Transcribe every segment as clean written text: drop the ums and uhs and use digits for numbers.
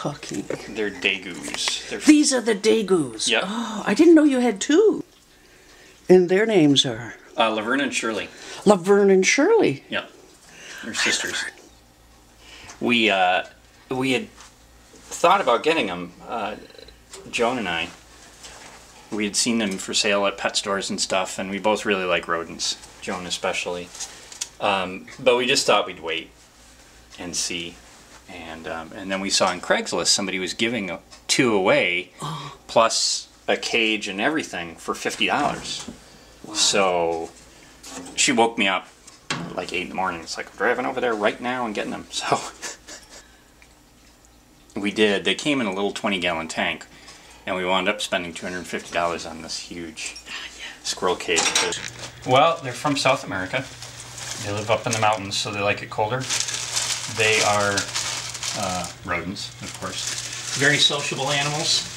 talking? They're degus. These are the degus. Yep. Oh, I didn't know you had two. And their names are? Laverne and Shirley. Laverne and Shirley. Yep. They're sisters. We had thought about getting them, Joan and I. We had seen them for sale at pet stores and stuff, and we both really like rodents, Joan especially. But we just thought we'd wait and see. And then we saw on Craigslist somebody was giving 2 away, plus a cage and everything for $50. Wow. So she woke me up like 8 in the morning. It's like, I'm driving over there right now and getting them. So we did. They came in a little 20-gallon tank, and we wound up spending $250 on this huge squirrel cage. Well, they're from South America. They live up in the mountains, so they like it colder. They are rodents, of course. Very sociable animals.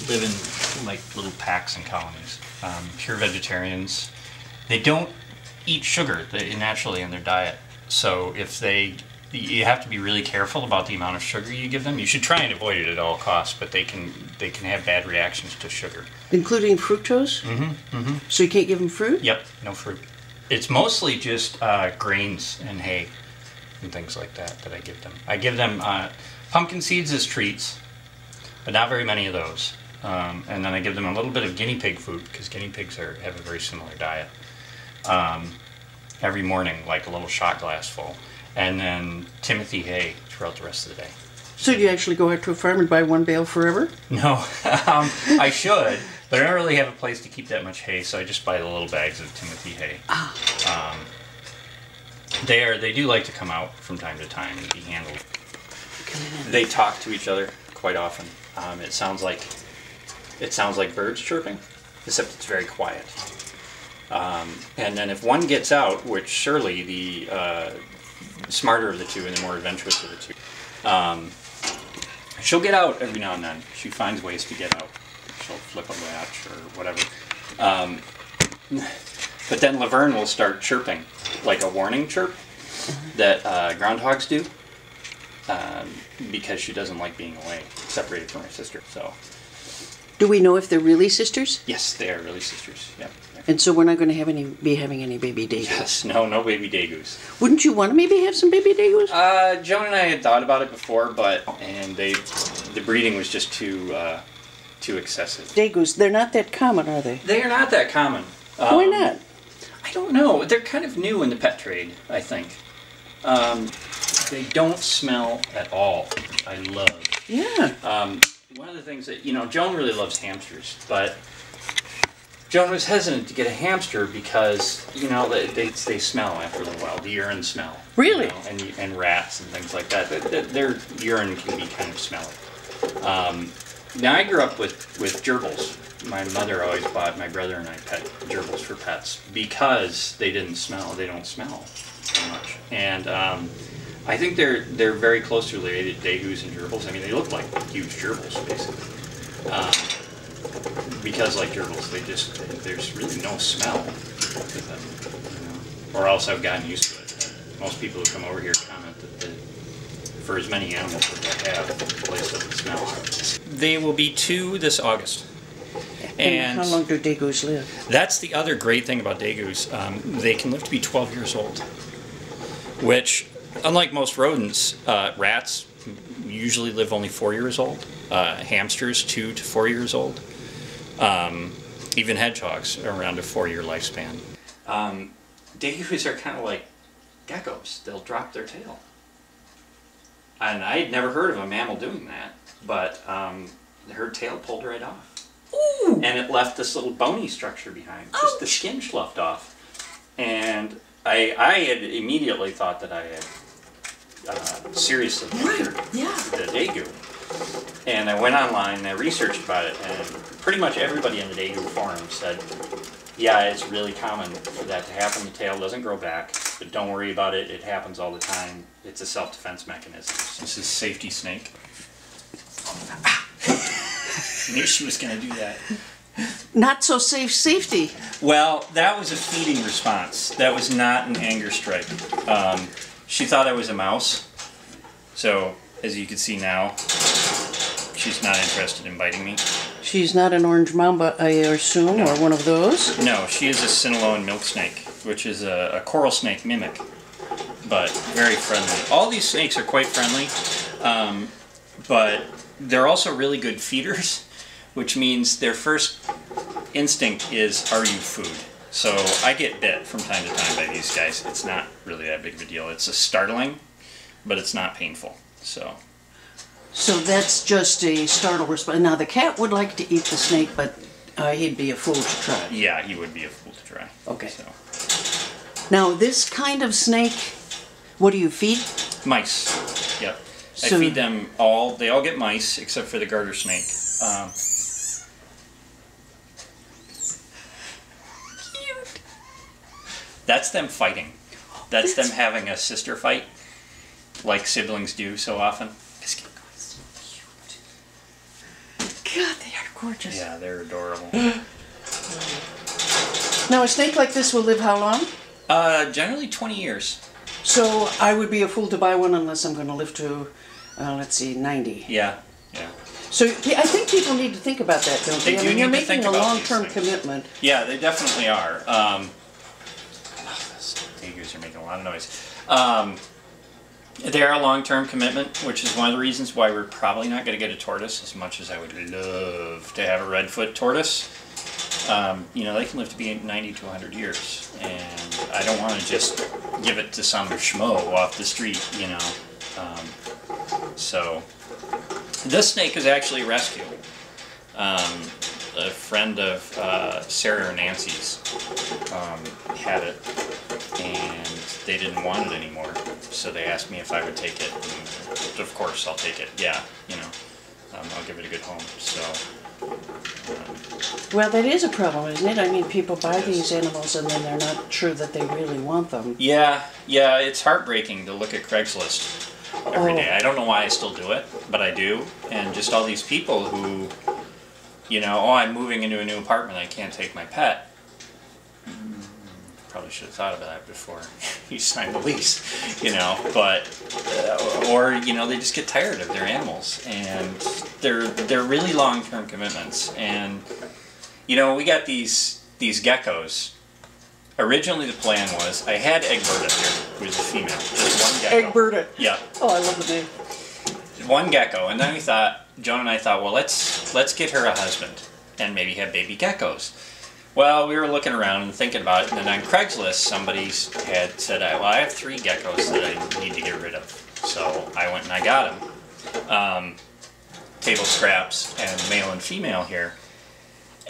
Live in like little packs and colonies. Pure vegetarians. They don't eat sugar naturally in their diet. So you have to be really careful about the amount of sugar you give them. You should try and avoid it at all costs, but they can have bad reactions to sugar. Including fructose? Mm-hmm. Mm-hmm. So you can't give them fruit? Yep, no fruit. It's mostly just grains and hay and things like that I give them. I give them pumpkin seeds as treats, but not very many of those. And then I give them a little bit of guinea pig food, because guinea pigs have a very similar diet. Every morning, like a little shot glass full. And then Timothy hay throughout the rest of the day. So do you actually go out to a farm and buy 1 bale forever? No, I should, but I don't really have a place to keep that much hay, so I just buy the little bags of Timothy hay. They do like to come out from time to time and be handled. They talk to each other quite often. It sounds like birds chirping, except it's very quiet. And then if one gets out, which Shirley, the smarter of the two and the more adventurous of the two, she'll get out every now and then. She finds ways to get out. She'll flip a latch or whatever. But then Laverne will start chirping, like a warning chirp that groundhogs do, because she doesn't like being away, separated from her sister. So. Do we know if they're really sisters? Yes, they are really sisters. Yeah. And so we're not going to be having any baby degus? Yes, no baby degus. Wouldn't you want to maybe have some baby degus? Joan and I had thought about it before, and the breeding was just too excessive. Degus, they're not that common, are they? They are not that common. Why not? I don't know. They're kind of new in the pet trade, I think. They don't smell at all. I love. Yeah. One of the things that, Joan really loves hamsters, but Joan was hesitant to get a hamster because, they smell after a little while, the urine smell. Really? And rats and things like that. Their urine can be kind of smelly. Now, I grew up with gerbils. My mother always bought my brother and I gerbils for pets because they don't smell so much. And I think they're very closely related to degus and gerbils. I mean, they look like huge gerbils, basically. Because like gerbils, there's really no smell to them, or else I've gotten used to it. Most people who come over here comment that for as many animals that they have, the place doesn't smell. They will be 2 this August. And how long do degus live? That's the other great thing about degus. They can live to be 12 years old, which, unlike most rodents, rats usually live only 4 years old. Hamsters 2 to 4 years old. Even hedgehogs are around a 4-year lifespan. Degus are kind of like geckos. They'll drop their tail. And I had never heard of a mammal doing that, but her tail pulled right off. Ooh. And it left this little bony structure behind. Just the skin sloughed off. And I had immediately thought that I had seriously injured the degu. And I went online and I researched about it, and pretty much everybody in the degu forum said, yeah, it's really common for that to happen. The tail doesn't grow back, but don't worry about it. It happens all the time. It's a self-defense mechanism. This is Safety Snake. I knew she was going to do that. Not so safe safety. Well, that was a feeding response. That was not an anger strike. She thought I was a mouse, so as you can see now, she's not interested in biting me. She's not an orange mamba, I assume, or one of those? No, she is a Sinaloan milk snake, which is a coral snake mimic, but very friendly. All these snakes are quite friendly, but they're also really good feeders, which means their first instinct is, are you food? So I get bit from time to time by these guys. It's not really that big of a deal. It's startling, but it's not painful. So that's just a startle response. Now the cat would like to eat the snake, but he'd be a fool to try. Yeah, he would be a fool to try. Okay. So. Now this kind of snake, what do you feed? Mice. Yep. So, I feed them all. They all get mice except for the garter snake. Cute. That's them fighting. That's them having a sister fight, like siblings do so often. Biskit, so cute. God, they are gorgeous. Yeah, they're adorable. Now a snake like this will live how long? Generally 20 years. So I would be a fool to buy one unless I'm going to live to, let's see, 90. Yeah, yeah. So I think people need to think about that, don't they? They do you're need to making think a about long-term these things. commitment. Yeah, they definitely are. Those degus are making a lot of noise. They are a long-term commitment, which is one of the reasons why we're probably not going to get a tortoise, as much as I would love to have a redfoot tortoise. You know, they can live to be 90 to 100 years, and I don't want to just give it to some schmo off the street, you know. So, this snake is actually a rescue. A friend of Sarah or Nancy's had it, and they didn't want it anymore, so they asked me if I would take it, and of course I'll take it, yeah, you know, I'll give it a good home, so. Well, that is a problem, isn't it? I mean, people buy these animals and then they're not sure that they really want them. Yeah, it's heartbreaking to look at Craigslist every day. I don't know why I still do it, but I do, and just all these people who, you know, oh, I'm moving into a new apartment, I can't take my pet. Probably should have thought about that before you signed the lease, you know, but, or, you know, they just get tired of their animals, and they're really long-term commitments, and, you know, we got these geckos. Originally the plan was, I had Egberta here, who's a female, just one gecko. Egberta. Yeah. Oh, I love the name. One gecko, and then we thought, Joan and I thought, well, let's get her a husband, and maybe have baby geckos. Well, we were looking around and thinking about it, and then on Craigslist, somebody had said, well, I have 3 geckos that I need to get rid of. So I went and I got them. Table scraps, and male and female here.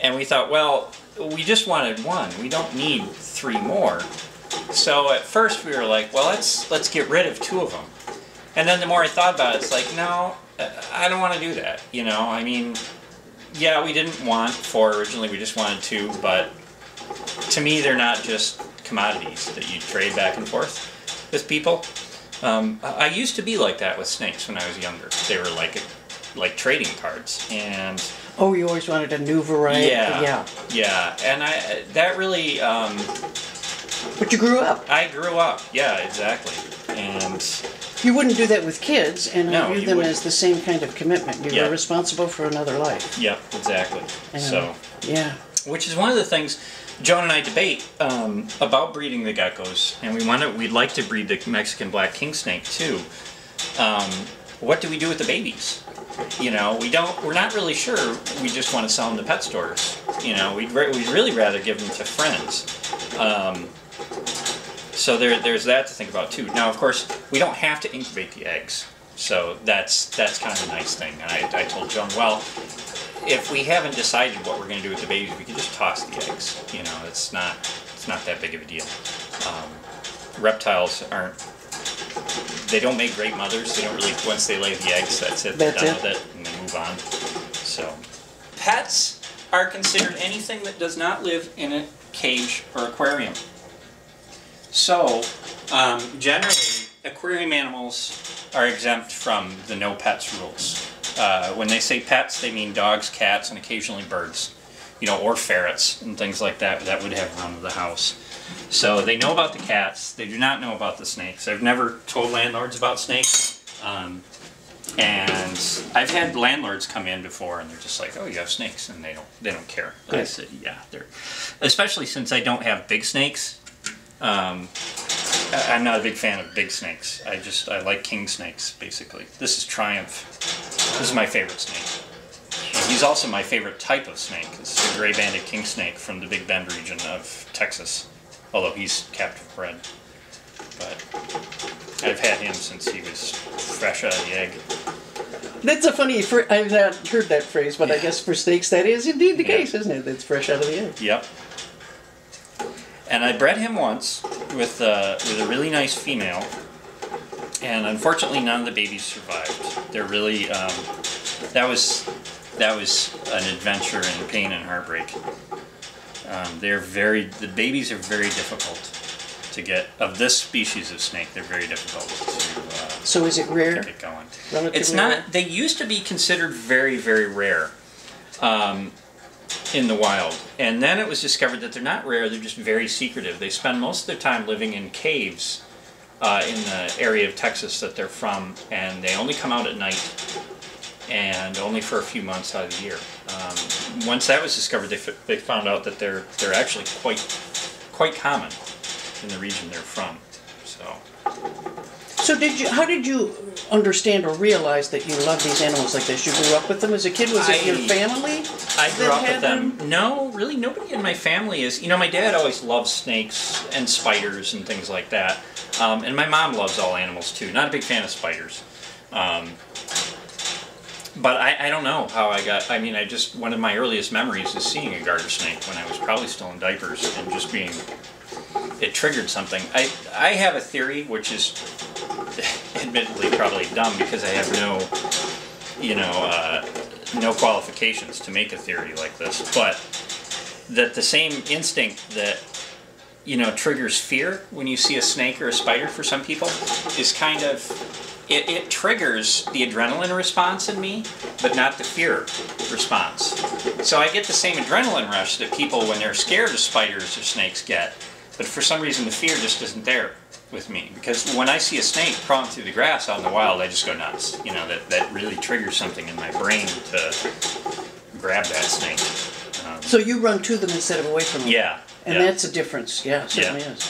And we thought, well, we just wanted 1. We don't need 3 more. So at first we were like, well, let's get rid of 2 of them. And then the more I thought about it, it's like, no, I don't want to do that. You know, I mean, yeah, we didn't want 4 originally, we just wanted 2, but to me they're not just commodities that you trade back and forth with people. I used to be like that with snakes when I was younger. They were like trading cards, and oh, you always wanted a new variety. Yeah, and that really. But you grew up. I grew up. Yeah, exactly, and. You wouldn't do that with kids, and No, I view them as the same kind of commitment. You're responsible for another life. Yep, exactly. So, yeah. Which is one of the things Joan and I debate about breeding the geckos, and we'd like to breed the Mexican black king snake too. What do we do with the babies? You know, we're not really sure. We just want to sell them to pet stores. You know, we'd really rather give them to friends. So there's that to think about too. Now, of course, we don't have to incubate the eggs, so that's kind of a nice thing. And I told Joan, well, if we haven't decided what we're going to do with the babies, we can just toss the eggs. You know, it's not that big of a deal. Reptiles they don't make great mothers. They don't really, once they lay the eggs, that's it. They're done with it, and they move on. So, pets are considered anything that does not live in a cage or aquarium. So, generally, aquarium animals are exempt from the no pets rules. When they say pets, they mean dogs, cats, and occasionally birds. You know, or ferrets and things like that would have run the house. So they know about the cats. They do not know about the snakes. I've never told landlords about snakes. And I've had landlords come in before, and they're just like, "Oh, you have snakes," and they don't care. Good. I said, "Yeah, they're," especially since I don't have big snakes. I'm not a big fan of big snakes. I like king snakes basically. This is Triumph. This is my favorite snake. And he's also my favorite type of snake. This is a gray banded king snake from the Big Bend region of Texas, although he's captive bred. But I've had him since he was fresh out of the egg. That's a funny I've not heard that phrase, but I guess for snakes that is indeed the case, isn't it? It's fresh out of the egg. Yep. And I bred him once with a really nice female, and unfortunately none of the babies survived. They're really that was an adventure in pain and heartbreak. The babies are very difficult to get. Of this species of snake, they're very difficult to so is it rare? get going. Relatively It's not. rare? They used to be considered very, very rare in the wild, and then it was discovered that they're not rare. They're just very secretive. They spend most of their time living in caves in the area of Texas that they're from, and they only come out at night, and only for a few months out of the year. Once that was discovered, they found out that they're actually quite common in the region they're from. So how did you understand or realize that you love these animals like this? You grew up with them as a kid? Was it your family? I grew that up with had them. No, really, nobody in my family is. You know, my dad always loved snakes and spiders and things like that. And my mom loves all animals too. Not a big fan of spiders. But I don't know how I got. I mean, one of my earliest memories is seeing a garter snake when I was probably still in diapers and just being. It triggered something. I have a theory, which is admittedly probably dumb because I have no qualifications to make a theory like this, but that the same instinct that triggers fear when you see a snake or a spider for some people is kind of it triggers the adrenaline response in me, but not the fear response. So I get the same adrenaline rush that people when they're scared of spiders or snakes get. But for some reason, the fear just isn't there with me. Because when I see a snake crawling through the grass out in the wild, I just go nuts. That really triggers something in my brain to grab that snake. So you run to them instead of away from them? Yeah. And that's a difference. Yeah, it certainly is.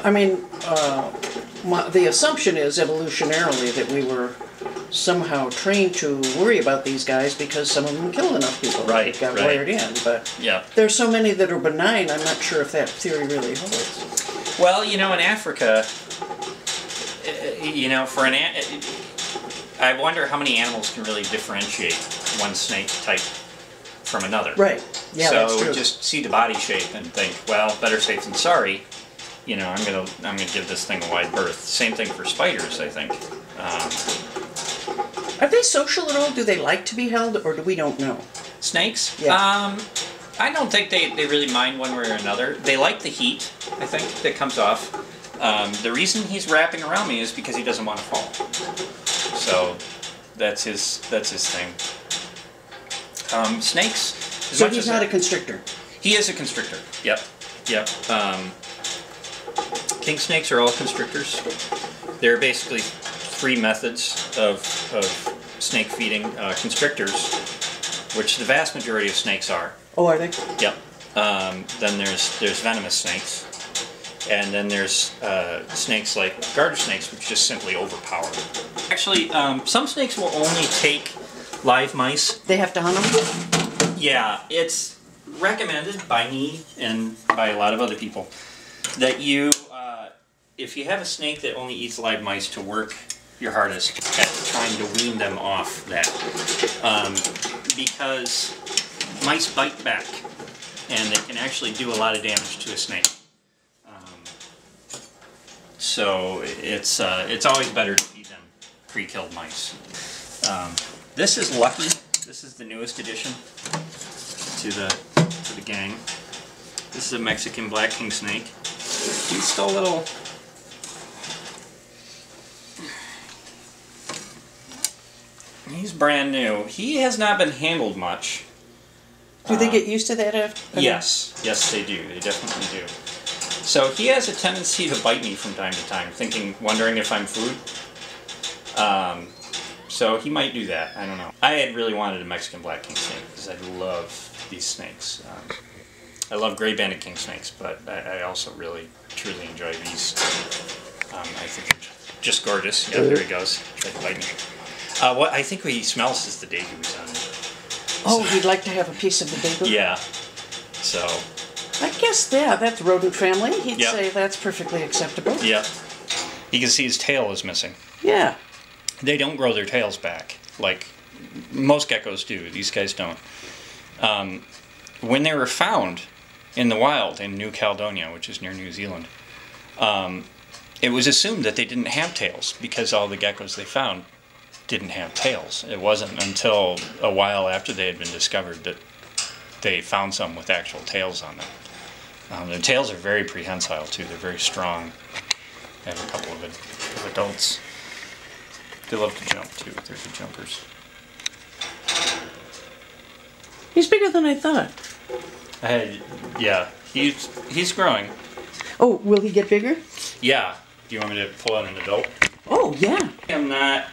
I mean, the assumption is evolutionarily that we were somehow trained to worry about these guys because some of them killed enough people. Right, It got right. wired in, but there's so many that are benign, I'm not sure if that theory really holds. Well, in Africa, I wonder how many animals can really differentiate one snake type from another. Right. Yeah, so that's true. Just see the body shape and think, well, better safe than sorry. I'm gonna give this thing a wide berth. Same thing for spiders, I think. Are they social at all? Do they like to be held, or do we don't know? Snakes? Yeah. I don't think they really mind one way or another. They like the heat, I think, that comes off. The reason he's wrapping around me is because he doesn't want to fall. So that's his thing. Snakes. So he's not a constrictor? He is a constrictor. Yep. King snakes are all constrictors. There are basically three methods of snake feeding. Constrictors, which the vast majority of snakes are. Oh, are they? Yep. Then there's venomous snakes, and then there's snakes like garter snakes, which just simply overpower. Actually, some snakes will only take live mice. They have to hunt them? Yeah, it's recommended by me and by a lot of other people that you, if you have a snake that only eats live mice, to work your hardest at trying to wean them off that. Because mice bite back, and they can actually do a lot of damage to a snake. So it's always better to feed them pre-killed mice. This is Lucky. This is the newest addition to the gang. This is a Mexican black king snake. He's still a little. He's brand new. He has not been handled much. Do they get used to that after? Yes. Yes, they do. They definitely do. So he has a tendency to bite me from time to time, wondering if I'm food. So he might do that. I don't know. I had really wanted a Mexican black king snake because I love these snakes. I love gray banded king snakes, but I also really, truly enjoy these. I think they're just gorgeous. Yeah, there he goes. Tried to bite me. What I think what he smells is the degus on it. Oh, he'd like to have a piece of the degus? Yeah. So. I guess, yeah, that's rodent family. He'd Yep. say that's perfectly acceptable. Yeah. You can see his tail is missing. Yeah. They don't grow their tails back like most geckos do. These guys don't. When they were found in the wild in New Caledonia, which is near New Zealand, it was assumed that they didn't have tails because all the geckos they found didn't have tails. It wasn't until a while after they had been discovered that they found some with actual tails on them. Their tails are very prehensile too. They're very strong. I have a couple of adults. They love to jump too. They're good jumpers. He's bigger than I thought. Yeah, he's growing. Oh, will he get bigger? Yeah. Do you want me to pull out an adult? Oh, yeah. I'm not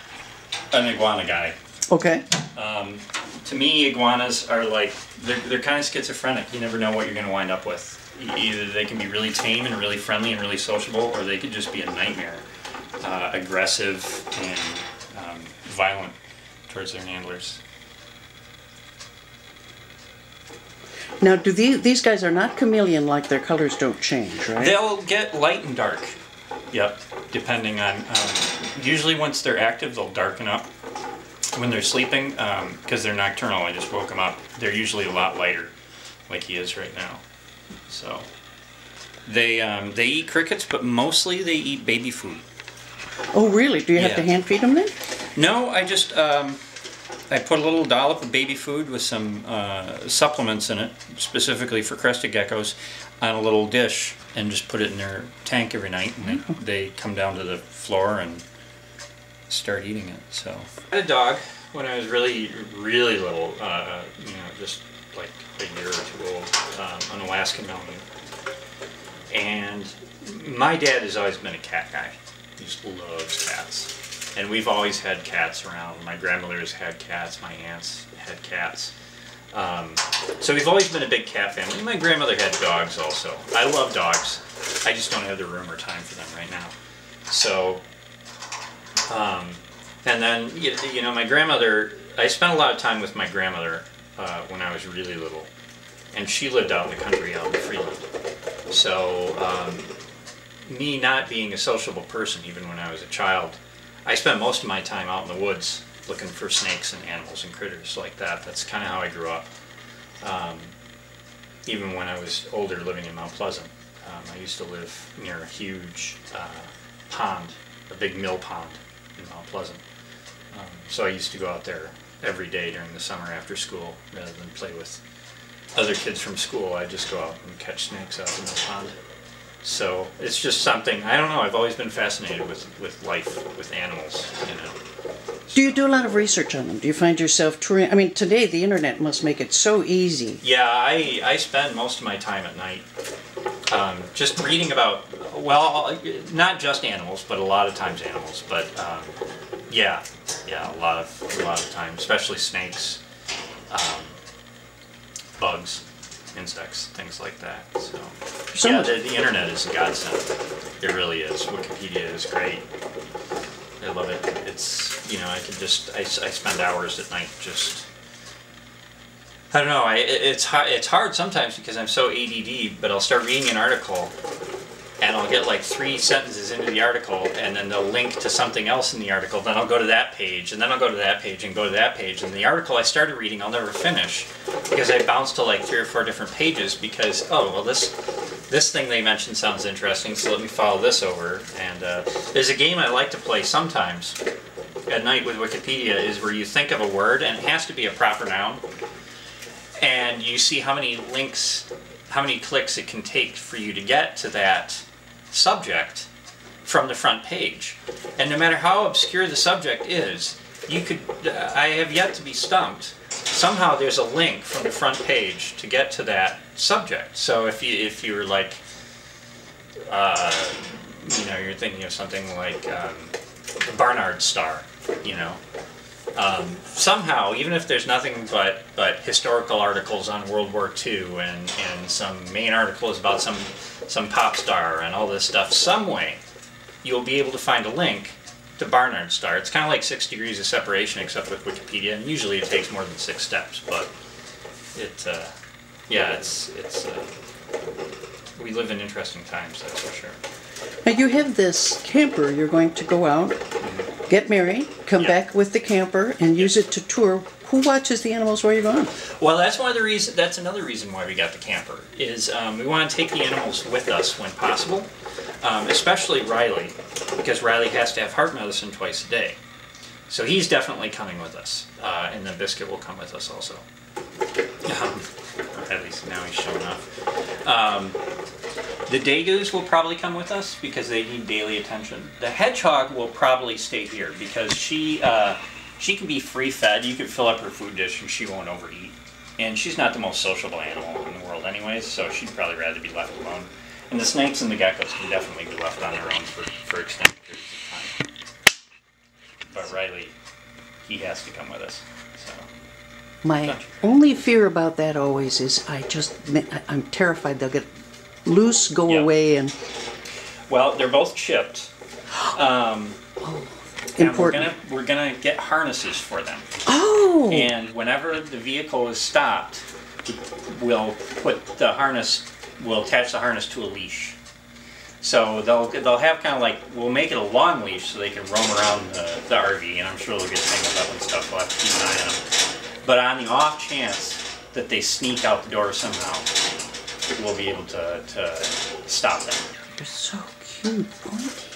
an iguana guy. Okay. To me, iguanas are like, they're kind of schizophrenic. You never know what you're going to wind up with. Either they can be really tame and really friendly and really sociable, or they could just be a nightmare. Aggressive and violent towards their handlers. Now, do these guys are not chameleon like their colors don't change, right? They'll get light and dark. Yep, depending on, usually once they're active, they'll darken up. When they're sleeping, because they're nocturnal, I just woke them up, they're usually a lot lighter, like he is right now. So, they eat crickets, but mostly they eat baby food. Oh, really? Do you have to hand feed them then? No, I just, I put a little dollop of baby food with some supplements in it, specifically for crested geckos, on a little dish, and just put it in their tank every night, and they come down to the floor and start eating it. So I had a dog when I was really, really little, just like a year or two old, an Alaskan Malamute. And my dad has always been a cat guy. He just loves cats. And we've always had cats around. My grandmother's had cats, my aunts had cats. So we've always been a big cat family. My grandmother had dogs also. I love dogs. I just don't have the room or time for them right now. So, and then, my grandmother, I spent a lot of time with my grandmother when I was really little. And she lived out in the country, out in Freeland. So, me not being a sociable person, even when I was a child, I spent most of my time out in the woods looking for snakes and animals and critters like that. That's kind of how I grew up. Even when I was older, living in Mount Pleasant. I used to live near a huge pond, a big mill pond in Mount Pleasant. So I used to go out there every day during the summer after school, rather than play with other kids from school. I'd just go out and catch snakes out in the pond. So it's just something, I don't know, I've always been fascinated with life, with animals, Do you do a lot of research on them? Do you find yourself touring? I mean, today the internet must make it so easy. Yeah, I spend most of my time at night just reading about, well, not just animals, but a lot of times animals. But yeah, a lot of time, especially snakes, bugs, insects, things like that. So yeah, the internet is a godsend. It really is. Wikipedia is great. I love it. It's, I spend hours at night just, I don't know, it's hard sometimes because I'm so ADD, but I'll start reading an article and I'll get like 3 sentences into the article and then they'll link to something else in the article, then I'll go to that page, and then I'll go to that page and go to that page, and the article I started reading I'll never finish because I bounced to like 3 or 4 different pages because, oh, well this thing they mentioned sounds interesting, so let me follow this over. And there's a game I like to play sometimes at night with Wikipedia is where you think of a word, and it has to be a proper noun, and you see how many links, how many clicks it can take for you to get to that subject from the front page. And no matter how obscure the subject is, you could, I have yet to be stumped. Somehow there's a link from the front page to get to that subject. So if you were like, you're thinking of something like Barnard Star, Somehow, even if there's nothing but historical articles on World War II and some main articles about some pop star and all this stuff, some way you'll be able to find a link to Barnard Star. It's kind of like 6 degrees of separation, except with Wikipedia, and usually it takes more than 6 steps. But we live in interesting times, that's for sure. Now you have this camper. You're going to go out, get married, come back with the camper, and use it to tour. Who watches the animals while you're gone? Well, that's one of the reasons. That's another reason why we got the camper. Is we want to take the animals with us when possible, especially Riley, because Riley has to have heart medicine twice a day. So he's definitely coming with us, and then Biskit will come with us also. At least now he's showing off. The degus will probably come with us because they need daily attention. The hedgehog will probably stay here because she can be free fed. You can fill up her food dish and she won't overeat. And she's not the most sociable animal in the world anyways, so she'd probably rather be left alone. And the snakes and the geckos can definitely be left on their own for extended periods of time. But Riley, he has to come with us. So. My only fear about that always is I'm terrified they'll get loose, go away, and... Well, they're both chipped. Important. We're gonna get harnesses for them. Oh! And whenever the vehicle is stopped, we'll attach the harness to a leash. So they'll have kind of like, we'll make it a long leash so they can roam around the RV, and I'm sure they'll get tangled up and stuff. We'll have to keep an eye on them. But on the off chance that they sneak out the door somehow, we'll be able to stop them. They're so cute, Pointy.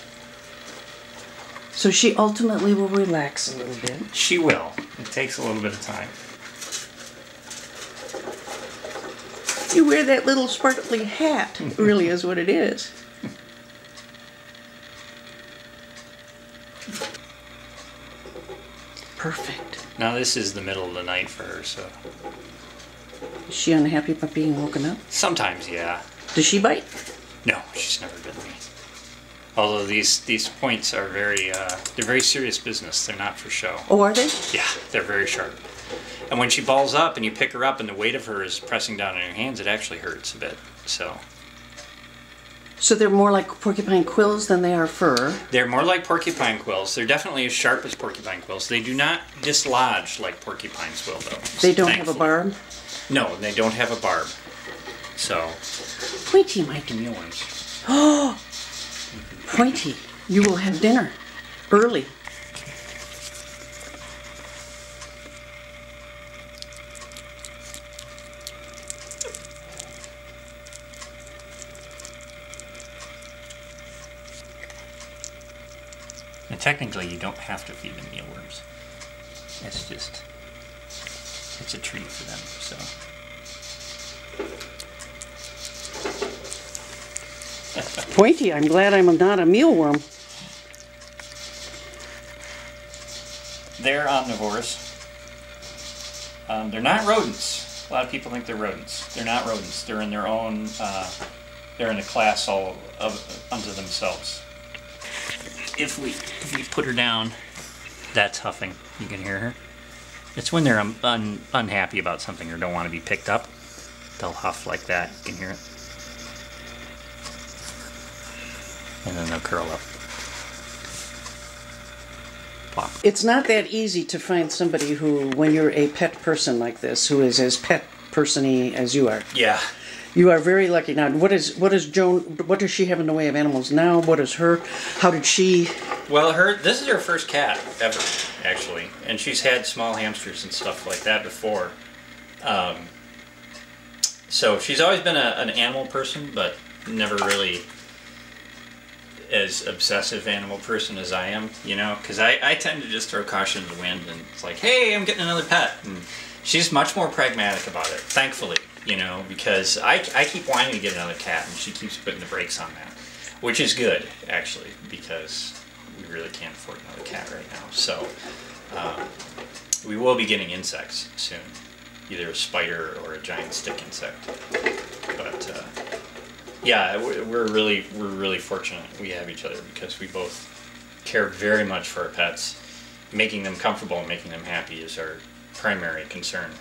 So she ultimately will relax a little bit. She will. It takes a little bit of time. You wear that little sparkly hat, really is what it is. Perfect. Now this is the middle of the night for her, so... Is she unhappy about being woken up? Sometimes, yeah. Does she bite? No, she's never bitten me. Although these points are they're very serious business. They're not for show. Oh, are they? Yeah, they're very sharp. And when she balls up and you pick her up and the weight of her is pressing down on your hands, it actually hurts a bit. So they're more like porcupine quills than they are fur. They're more like porcupine quills. They're definitely as sharp as porcupine quills. They do not dislodge like porcupines will, though. They don't have a barb? No, they don't have a barb. So... Pointy, Mike. New ones. Oh! Pointy, you will have dinner. Early. And technically, you don't have to feed them mealworms. It's a treat for them, so. Pointy, I'm glad I'm not a mealworm. They're omnivores. They're not rodents. A lot of people think they're rodents. They're not rodents. They're in their own, they're in a class all unto themselves. If we put her down, that's huffing. You can hear her. It's when they're unhappy about something or don't want to be picked up. They'll huff like that. You can hear it. And then they'll curl up. Plop. It's not that easy to find somebody who, when you're a pet person like this, who is as pet person-y as you are. Yeah. You are very lucky. Now, what is Joan, what does she have in the way of animals now? What is her, how did she... Well, this is her first cat ever, actually. And she's had small hamsters and stuff like that before. So she's always been an animal person, but never really as obsessive animal person as I am, you know? Because I tend to just throw caution to the wind and it's like, hey, I'm getting another pet. And she's much more pragmatic about it, thankfully. You know, because I keep wanting to get another cat, and she keeps putting the brakes on that, which is good, actually, because we really can't afford another cat right now. So we will be getting insects soon, either a spider or a giant stick insect. But yeah, we're really fortunate we have each other because we both care very much for our pets, making them comfortable and making them happy is our primary concern.